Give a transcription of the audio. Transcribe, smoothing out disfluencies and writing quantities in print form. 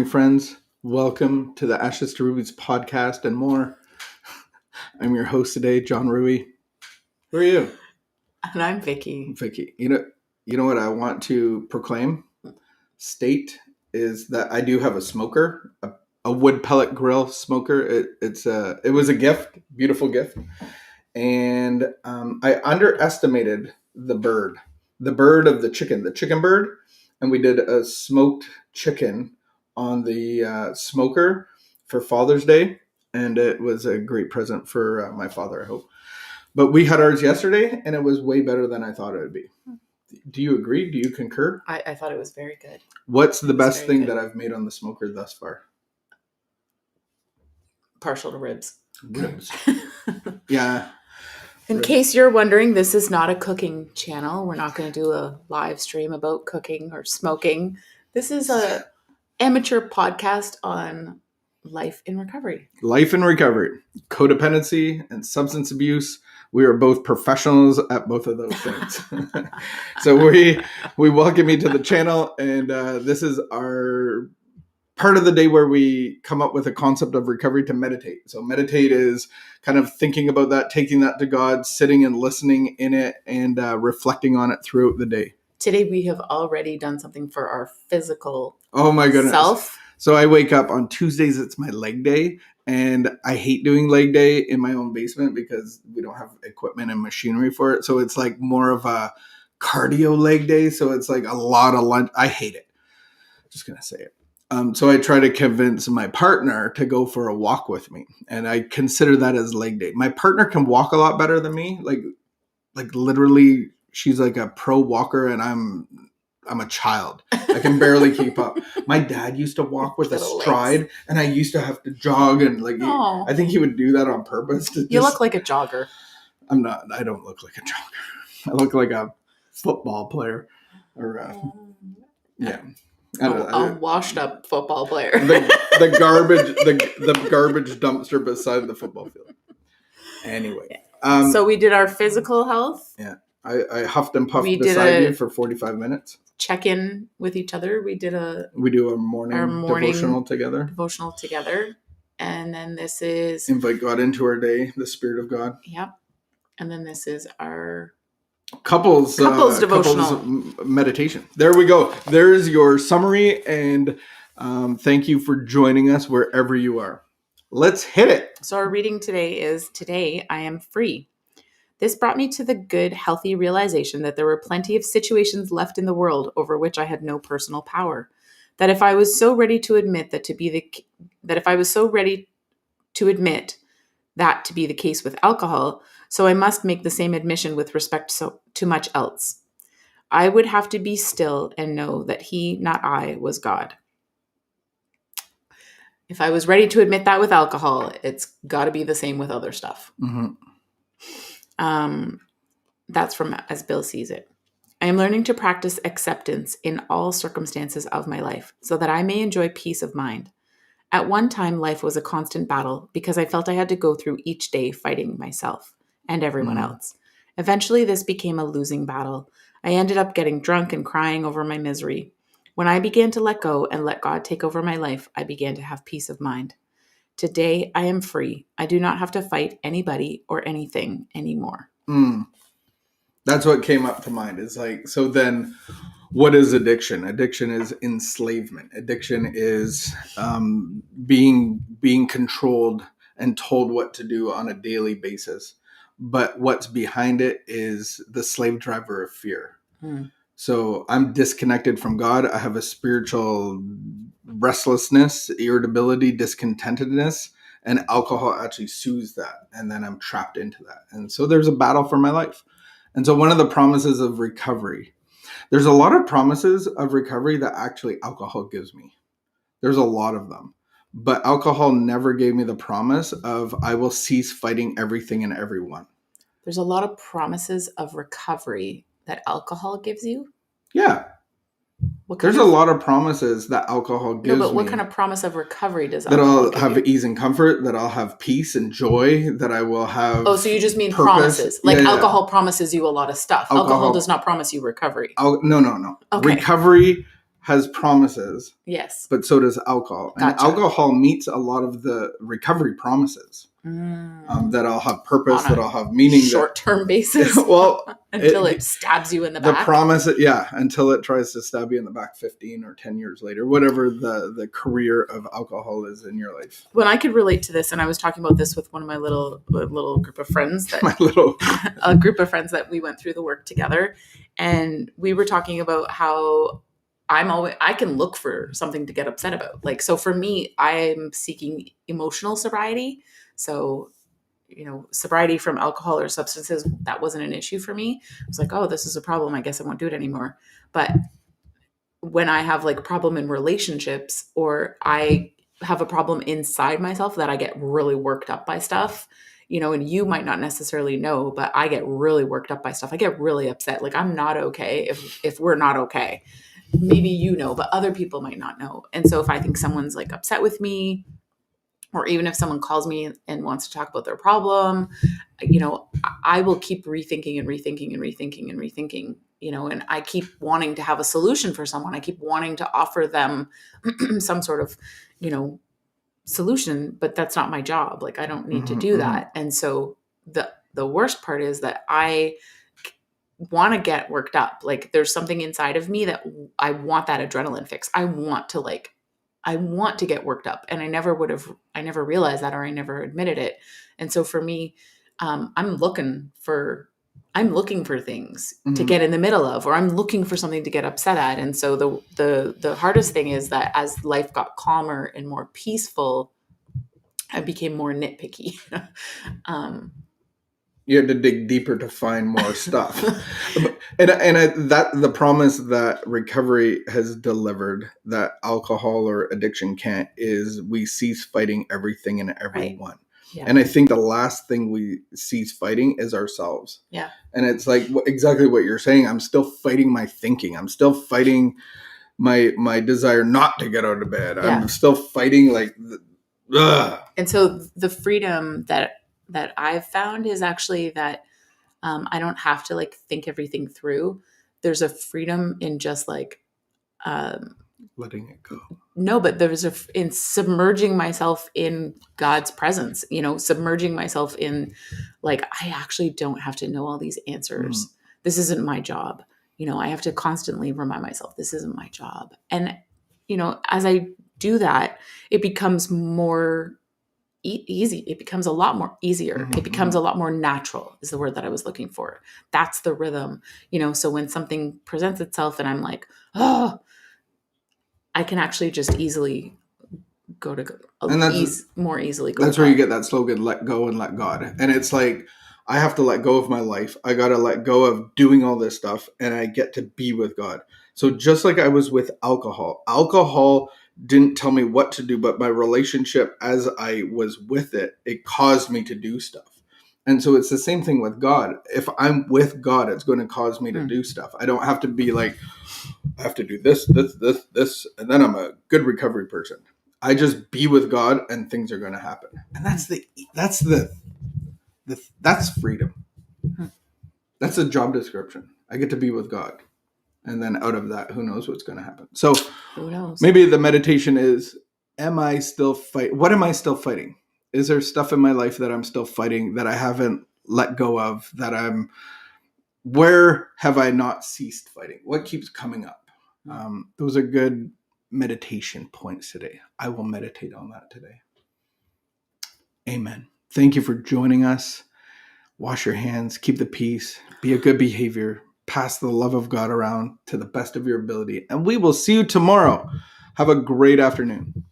Friends, welcome to the ashestorubies podcast and more. I'm your host today, John Ruby. Who are you? And I'm Vicky. Vicky. You know what I want to proclaim? State is that I do have a smoker, a wood pellet grill smoker. It was a gift, beautiful gift, and I underestimated the bird of the chicken bird, and we did a smoked chicken on the smoker for Father's Day, and it was a great present for my father, I hope. But we had ours yesterday, and it was way better than I thought it would be. Do you agree? Do you concur? I thought it was very good. What's the best thing that I've made on the smoker thus far? Partial to ribs. Ribs. Yeah. In case you're wondering, this is not a cooking channel. We're not going to do a live stream about cooking or smoking. This is a amateur podcast on life in recovery. Life in recovery, codependency, and substance abuse. We are both professionals at both of those things. So we welcome you to the channel, and this is our part of the day where we come up with a concept of recovery to meditate. So meditate is kind of thinking about that, taking that to God, sitting and listening in it, and reflecting on it throughout the day. Today we have already done something for our physical self. So I wake up on Tuesdays, it's my leg day, and I hate doing leg day in my own basement because we don't have equipment and machinery for it. So it's like more of a cardio leg day. So it's like a lot of lunch. I hate it. Just going to say it. So I try to convince my partner to go for a walk with me, and I consider that as leg day. My partner can walk a lot better than me. Like literally, she's like a pro walker, and I'm a child. I can barely keep up. My dad used to walk with a stride, and I used to have to jog, and I think he would do that on purpose. You look like a jogger. I'm not. I don't look like a jogger. I look like a football player, or yeah. A washed up football player. the garbage dumpster beside the football field. Anyway. So we did our physical health. Yeah. I huffed and puffed beside you for 45 minutes. Check in with each other. We do a morning devotional together. And then this is invite God into our day, the Spirit of God. Yep. And then this is our couples devotional meditation. There we go. There's your summary, and thank you for joining us wherever you are. Let's hit it. So our reading today is Today I Am Free. This brought me to the good, healthy realization that there were plenty of situations left in the world over which I had no personal power. That if I was so ready to admit that to be the case with alcohol, so I must make the same admission with respect to much else. I would have to be still and know that he, not I, was God. If I was ready to admit that with alcohol, it's got to be the same with other stuff. Mm-hmm. That's from As Bill Sees It. I am learning to practice acceptance in all circumstances of my life so that I may enjoy peace of mind. At one time, life was a constant battle because I felt I had to go through each day fighting myself and everyone else. Eventually, this became a losing battle. I ended up getting drunk and crying over my misery. When I began to let go and let God take over my life, I began to have peace of mind. Today, I am free. I do not have to fight anybody or anything anymore. That's what came up to mind. Is like, so then what is addiction? Addiction is enslavement. Addiction is being controlled and told what to do on a daily basis. But what's behind it is the slave driver of fear. So I'm disconnected from God. I have a spiritual restlessness, irritability, discontentedness, and alcohol actually soothes that. And then I'm trapped into that. And so there's a battle for my life. And so one of the promises of recovery, there's a lot of promises of recovery that actually alcohol gives me. There's a lot of them. But alcohol never gave me the promise of I will cease fighting everything and everyone. There's a lot of promises of recovery that alcohol gives you? Yeah. There's a lot of promises that alcohol gives me. No, but what kind of promise of recovery does alcohol give you? That I'll have ease and comfort, that I'll have peace and joy, that I will have Oh, so you just mean purpose. Promises. Like alcohol promises you a lot of stuff. Alcohol does not promise you recovery. No. Okay. Recovery has promises, Yes. but so does alcohol. And Gotcha. alcohol meets a lot of the recovery promises. That I'll have purpose, On a that I'll have meaning. Short-term basis. Well, until it stabs you in the back. The promise, until it tries to stab you in the back 15 or 10 years later, whatever the career of alcohol is in your life. When I could relate to this, and I was talking about this with one of my little group of friends that a group of friends that we went through the work together, and we were talking about how I can look for something to get upset about. Like, so for me, I'm seeking emotional sobriety. So, sobriety from alcohol or substances, that wasn't an issue for me. I was like, oh, this is a problem. I guess I won't do it anymore. But when I have like a problem in relationships, or I have a problem inside myself that I get really worked up by stuff, and you might not necessarily know, but I get really worked up by stuff. I get really upset. Like, I'm not okay if we're not okay. Maybe but other people might not know. And so if I think someone's like upset with me, or even if someone calls me and wants to talk about their problem, I will keep rethinking and rethinking and rethinking and rethinking, and I keep wanting to have a solution for someone. I keep wanting to offer them some sort of, solution, but that's not my job. Like, I don't need to do that. And so the worst part is that I want to get worked up. Like, there's something inside of me that I want that adrenaline fix. I want to get worked up, and I never realized that, or I never admitted it. And so for me, I'm looking for things to get in the middle of, or I'm looking for something to get upset at. And so the hardest thing is that as life got calmer and more peaceful, I became more nitpicky. You had to dig deeper to find more stuff. and that the promise that recovery has delivered, that alcohol or addiction can't, is we cease fighting everything and everyone. Right. Yeah. And I think the last thing we cease fighting is ourselves. Yeah. And it's like exactly what you're saying. I'm still fighting my thinking. I'm still fighting my desire not to get out of bed. Yeah. I'm still fighting And so the freedom that I've found is actually that I don't have to like think everything through. There's a freedom in just like letting it go. No, but there's in submerging myself in God's presence, submerging myself in, like, I actually don't have to know all these answers. This isn't my job. I have to constantly remind myself, this isn't my job. And, as I do that, it becomes more easy. It becomes a lot more easier. It becomes a lot more natural is the word that I was looking for. That's the rhythm, so when something presents itself and I'm like, oh, I can actually just easily go to more easily go. That's where you get that slogan, let go and let God. And it's like, I have to let go of my life. I got to let go of doing all this stuff, and I get to be with God. So just like I was with alcohol didn't tell me what to do, but my relationship as I was with it, it caused me to do stuff. And so it's the same thing with God. If I'm with God, it's going to cause me to do stuff. I don't have to be like, I have to do this, and then I'm a good recovery person. I just be with God, and things are going to happen. And that's freedom. That's a job description. I get to be with God. And then out of that, who knows what's going to happen? So who knows? Maybe the meditation is, what am I still fighting? Is there stuff in my life that I'm still fighting, that I haven't let go of, where have I not ceased fighting? What keeps coming up? Those are good meditation points today. I will meditate on that today. Amen. Thank you for joining us. Wash your hands, keep the peace, be a good behavior, pass the love of God around to the best of your ability. And we will see you tomorrow. Have a great afternoon.